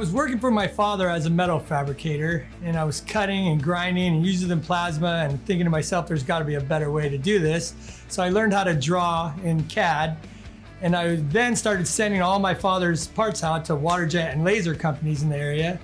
was working for my father as a metal fabricator, and I was cutting and grinding and using the plasma and thinking to myself, there's got to be a better way to do this. So I learned how to draw in CAD, and I then started sending all my father's parts out to water jet and laser companies in the area,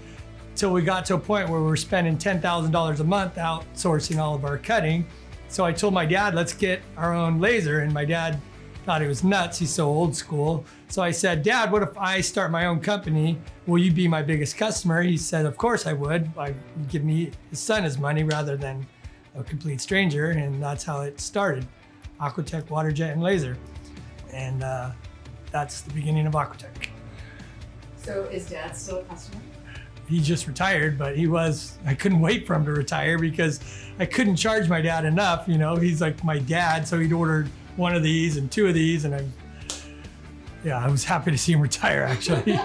till we got to a point where we were spending $10,000 a month outsourcing all of our cutting. So I told my dad, let's get our own laser, and my dad thought it was nuts. He's so old school. So I said, Dad, what if I start my own company? Will you be my biggest customer? He said, of course I would. I'd give me his son his money rather than a complete stranger. And that's how it started. Aquatech, water jet, and laser. And that's the beginning of Aquatech. So is Dad still a customer? He just retired, but I couldn't wait for him to retire because I couldn't charge my dad enough. You know, he's like my dad, so he'd order one of these and two of these, and I was happy to see him retire, actually.